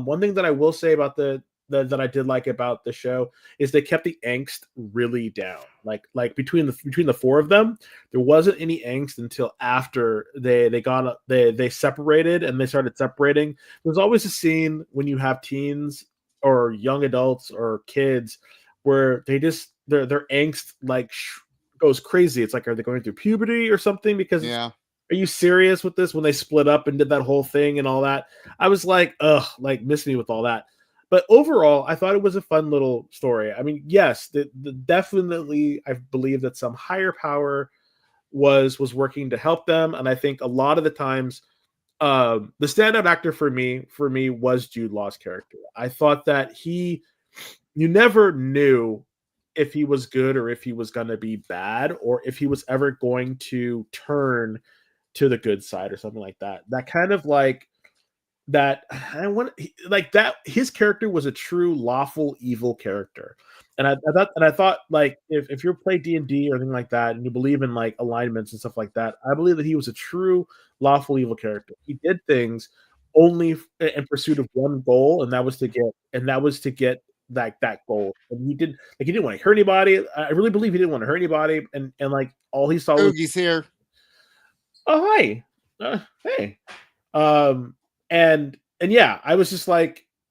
One thing that I will say about that I did like about the show is they kept the angst really down. Between the four of them, there wasn't any angst until after they separated and they started separating. There's always a scene when you have teens or young adults or kids where their angst goes crazy. It's are they going through puberty or something? Because are you serious with this? When they split up and did that whole thing and all that, I was miss me with all that. But overall, I thought it was a fun little story. I mean, yes, definitely, I believe that some higher power was working to help them, and I think a lot of the times, the standout actor for me was Jude Law's character. I thought that you never knew if he was good or if he was going to be bad or if he was ever going to turn to the good side or something like that. That kind of that his character was a true lawful evil character. And I thought if you play D&D or anything like that and you believe in alignments and stuff like that, I believe that he was a true lawful evil character. He did things only in pursuit of one goal, and that was to get that goal. And he didn't want to hurt anybody. I really believe he didn't want to hurt anybody, and all he saw was Oogie's here. Oh, hi. Hey. And yeah, I was just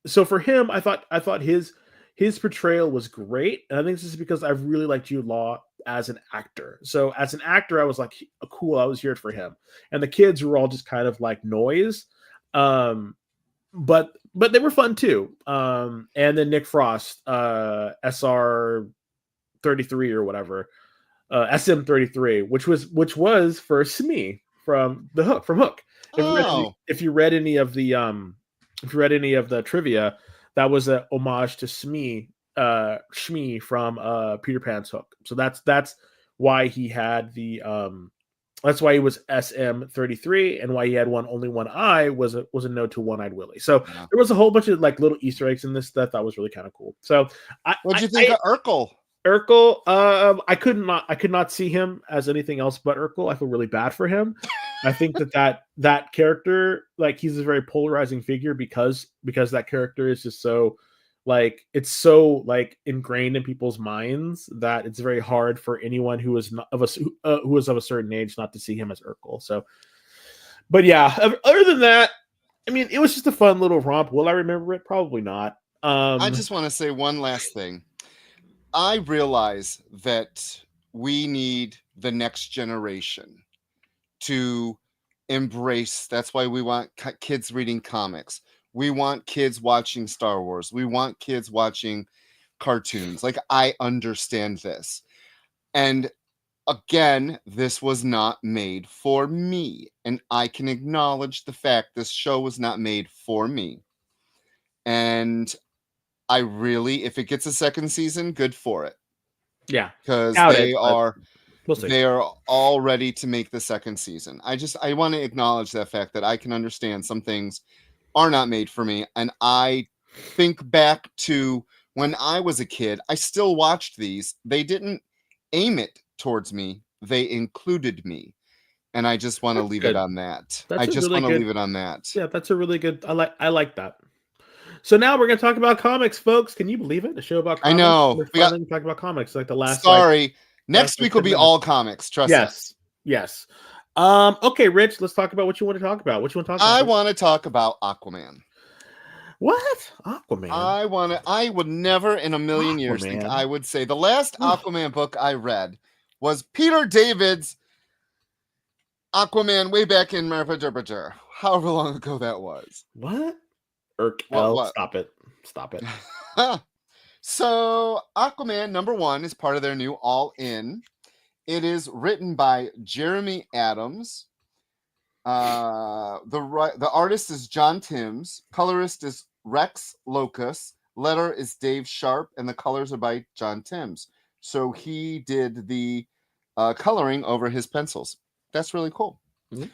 so for him, I thought his portrayal was great. And I think this is because I really like Jude Law as an actor. So as an actor, I was cool. I was here for him. And the kids were all just kind of noise. But they were fun too. And then Nick Frost, SR 33 or whatever, SM 33, which was for Smee from Hook. If you read any of the trivia, that was a homage to Shmi from Peter Pan's Hook. So that's why he had that's why he was SM33, and why he had only one eye was a note to One-Eyed Willie. So there was a whole bunch of little Easter eggs in this that I thought was really kind of cool. So what'd you think of Urkel? Urkel, I could not see him as anything else but Urkel. I feel really bad for him. I think that character, he's a very polarizing figure because that character is just so it's so ingrained in people's minds that it's very hard for anyone who is of a certain age not to see him as Urkel. So, but yeah, other than that, I mean, it was just a fun little romp. Will I remember it? Probably not. I just want to say one last thing. I realize that we need the next generation to embrace. That's why we want kids reading comics. We want kids watching Star Wars. We want kids watching cartoons. I understand this. And again, this was not made for me, and I can acknowledge the fact this show was not made for me. And I really, if it gets a second season, good for it. Yeah, because doubt they it, but are we'll see. they are all ready to make the second season. I want to acknowledge that fact that I can understand some things are not made for me, and I think back to when I was a kid. I still watched these. They didn't aim it towards me. They included me. And I just want to leave it on that. That's I a just really want to good- leave it on that. Yeah, that's a really good. I like that. So now we're gonna talk about comics, folks. Can you believe it? A show about I comics. know. We're We got- finally talking about comics like the last. Sorry. last Next week will 10 be minutes. all comics. Trust Yes. us. Yes. Okay, Rich. Let's talk about what you want to talk about. What you want to talk about? I want to talk about Aquaman. What? Aquaman? I would never in a million years think Aquaman? I would say the last Aquaman book I read was Peter David's Aquaman way back in however long ago that was. What? What? Stop it. Stop it. So Aquaman #1 is part of their new All In. It is written by Jeremy Adams. The artist is John Timms. Colorist is Rex Locus. Letter is Dave Sharp, and the colors are by John Timms. So he did the coloring over his pencils. That's really cool. Mm-hmm.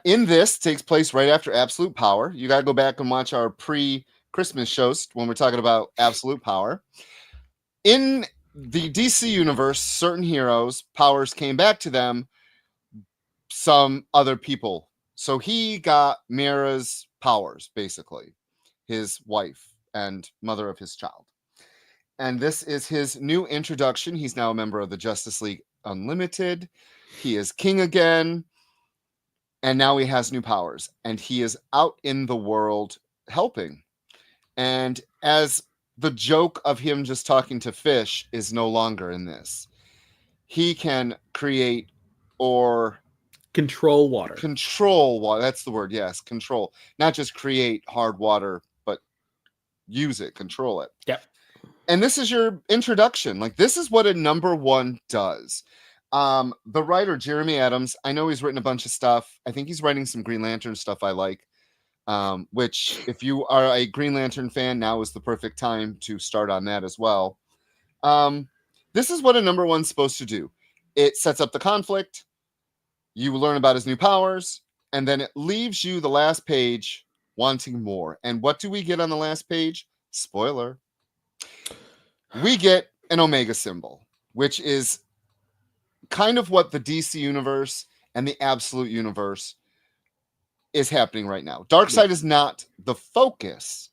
In this takes place right after Absolute Power. You got to go back and watch our pre-Christmas shows when we're talking about Absolute Power. In the DC universe, certain heroes' powers came back to them, some other people. So he got Mira's powers, basically, his wife and mother of his child. And this is his new introduction. He's now a member of the Justice League Unlimited. He is king again. And now he has new powers. And he is out in the world helping. And as the joke of him just talking to fish is no longer in this, he can create or control water. Control water. That's the word. Yes. Control. Not just create hard water, but use it, control it. Yep. And this is your introduction. Like, this is what a #1 does. The writer, Jeremy Adams, I know he's written a bunch of stuff. I think he's writing some Green Lantern stuff I like, which if you are a Green Lantern fan, now is the perfect time to start on that as well. This is what a #1's supposed to do. It sets up the conflict. You learn about his new powers, and then it leaves you the last page wanting more. And what do we get on the last page? Spoiler. We get an Omega symbol, which is kind of what the DC universe and the Absolute universe is happening right now. Darkseid is not the focus,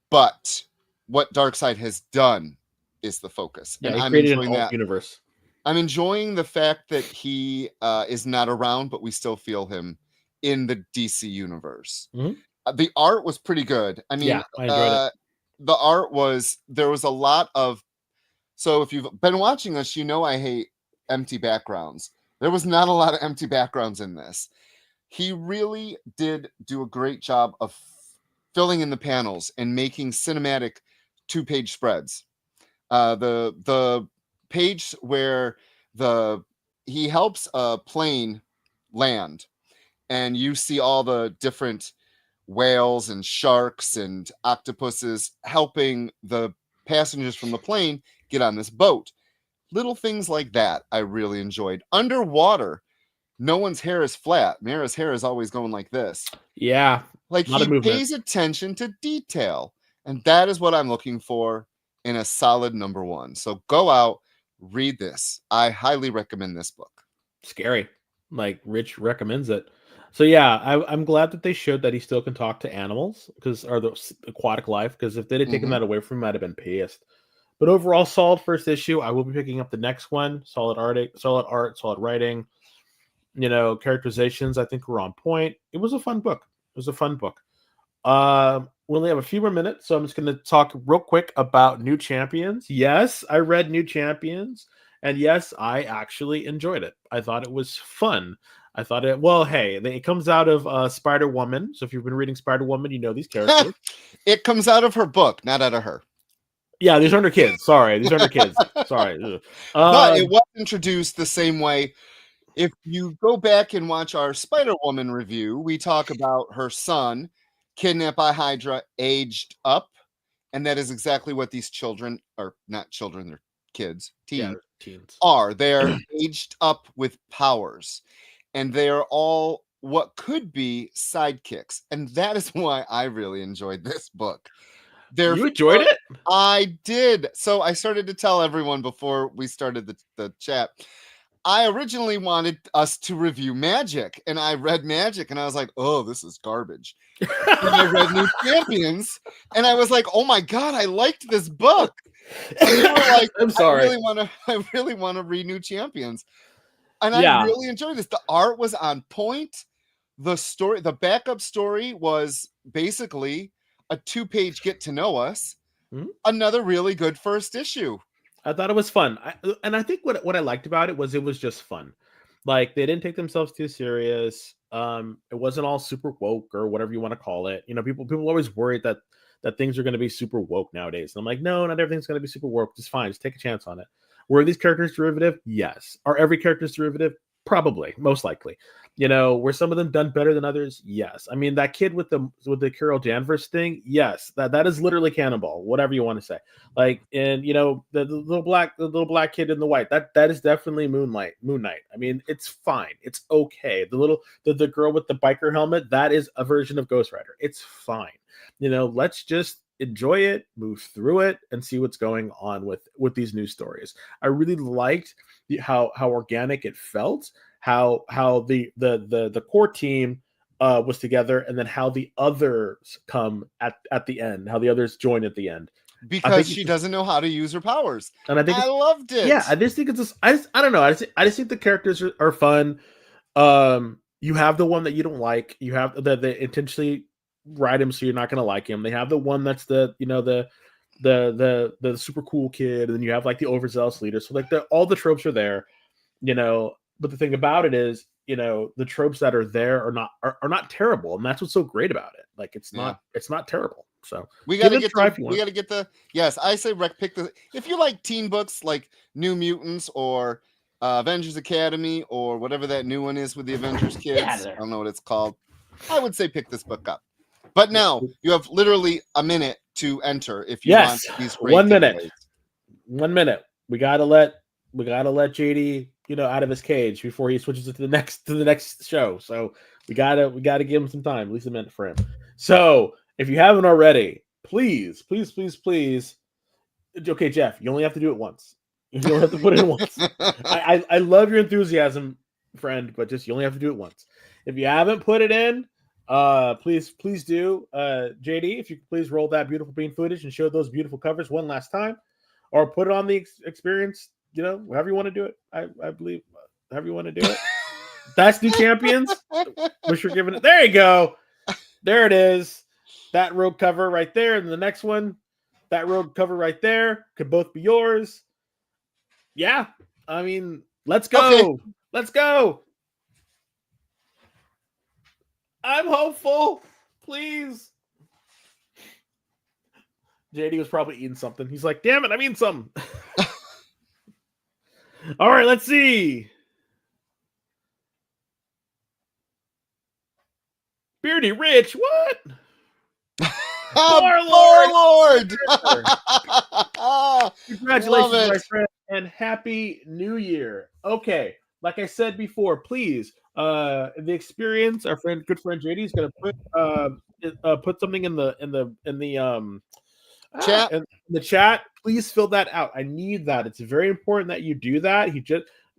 but what Darkseid has done is the focus. Yeah, and he I'm created enjoying an that universe. I'm enjoying the fact that he is not around, but we still feel him in the DC universe. Mm-hmm. The art was pretty good. I mean, yeah, I enjoyed it. The art there was a lot of, so if you've been watching us, you know I hate empty backgrounds. There was not a lot of empty backgrounds in this. He really did do a great job of filling in the panels and making cinematic 2-page spreads. The page where he helps a plane land, and you see all the different whales and sharks and octopuses helping the passengers from the plane get on this boat. Little things like that I really enjoyed. Underwater, no one's hair is flat. Mira's hair is always going like this. Yeah, like he pays attention to detail, and that is what I'm looking for in a solid #1. So go out, read this. I highly recommend this book. Scary. Like, Rich recommends it. So yeah, I'm glad that they showed that he still can talk to animals, or the aquatic life, because if they'd have taken that away from him, I'd have been pissed. But overall, solid first issue. I will be picking up the next one. Solid art, solid writing. Characterizations I think were on point. It was a fun book. We only have a few more minutes, so I'm just going to talk real quick about New Champions. Yes, I read New Champions, and yes, I actually enjoyed it. I thought it was fun. It comes out of Spider-Woman. So if you've been reading Spider-Woman, you know these characters. It comes out of her book, not out of her. Yeah, these aren't her kids. Sorry, these aren't her kids. Sorry. But it was introduced the same way. If you go back and watch our Spider-Woman review, we talk about her son kidnapped by Hydra, aged up, and that is exactly what these children, or not children, they're kids, teens are. They're aged up with powers, and they are all what could be sidekicks, and that is why I really enjoyed this book. You enjoyed it? I did. So I started to tell everyone before we started the chat. I originally wanted us to review Magic, and I read Magic, and I was like, "Oh, this is garbage." And I read New Champions, and I was like, "Oh my god, I liked this book." And you were like, I'm sorry. I really want to read New Champions, and I really enjoyed this. The art was on point. The story, the backup story, was basically a 2-page get to know us. Another really good first issue. I thought it was fun. I think what I liked about it was just fun. Like, they didn't take themselves too serious. It wasn't all super woke or whatever you want to call it. You know, people always worried that things are going to be super woke nowadays. And I'm like, no, not everything's going to be super woke. Just fine. Just take a chance on it. Were these characters derivative? Yes. Are every character's derivative? Probably, most likely. You know, were some of them done better than others? Yes. I mean, that kid with the Carol Danvers thing, yes, that is literally Cannonball, whatever you want to say. Like, and you know, the little black kid in the white, that is definitely Moon Knight. I mean, it's fine, it's okay. The girl with the biker helmet, that is a version of Ghost Rider. It's fine. You know, let's just enjoy it, move through it, and see what's going on with these new stories. I really liked how organic it felt, how the core team was together, and then how the others come at the end, how the others join at the end. Because she doesn't know how to use her powers. And I think I loved it. Yeah, I just think it's I don't know. I just think the characters are fun. You have the one that you don't like. You have the intentionally write him so you're not going to like him. They have the one that's the super cool kid, and then you have like the overzealous leader. So like all the tropes are there, you know. But the thing about it is, you know, the tropes that are there are not terrible, and that's what's so great about it. Like, it's not terrible. So we got to get the yes. I say pick the, if you like teen books like New Mutants or Avengers Academy or whatever that new one is with the Avengers kids. I don't know what it's called. I would say pick this book up. But now you have literally a minute to enter if you want these great 1 minute. 1 minute. We gotta let JD, you know, out of his cage before he switches it to the next show. So we gotta give him some time, at least a minute for him. So if you haven't already, please. Okay, Jeff, you only have to do it once. You don't have to put it in once. I love your enthusiasm, friend, but just you only have to do it once. If you haven't put it in, please do. JD, if you could please roll that beautiful bean footage and show those beautiful covers one last time, or put it on the experience, you know, however you want to do it. I believe however you want to do it. That's New Champions. Wish you're giving it. There you go. There it is. That rogue cover right there, and the next one, that rogue cover right there, could both be yours. Yeah, I mean, let's go. Okay. Let's go. I'm hopeful. Please. JD was probably eating something. He's like, damn it, I'm eating something. All right, let's see. Beardy Rich, what? Lord. Congratulations, my friend, and happy new year. Okay, like I said before, please, the experience, our good friend JD is going to put something in the chat. In the chat. Please fill that out. I need that. It's very important that you do that.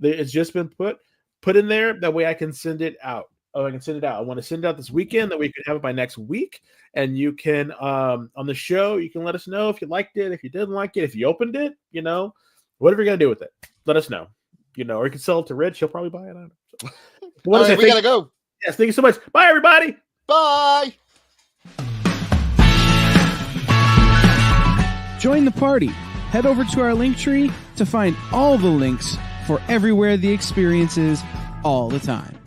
It's just been put in there. That way I can send it out. Oh, I can send it out. I want to send it out this weekend. That way you can have it by next week. And you can, on the show, you can let us know if you liked it, if you didn't like it, if you opened it, you know, whatever you're going to do with it. Let us know, you know, or you can sell it to Rich. He'll probably buy it. I don't know. So, all right, we got to go. Yes, thank you so much. Bye, everybody. Bye. Join the party. Head over to our link tree to find all the links for everywhere the experience is all the time.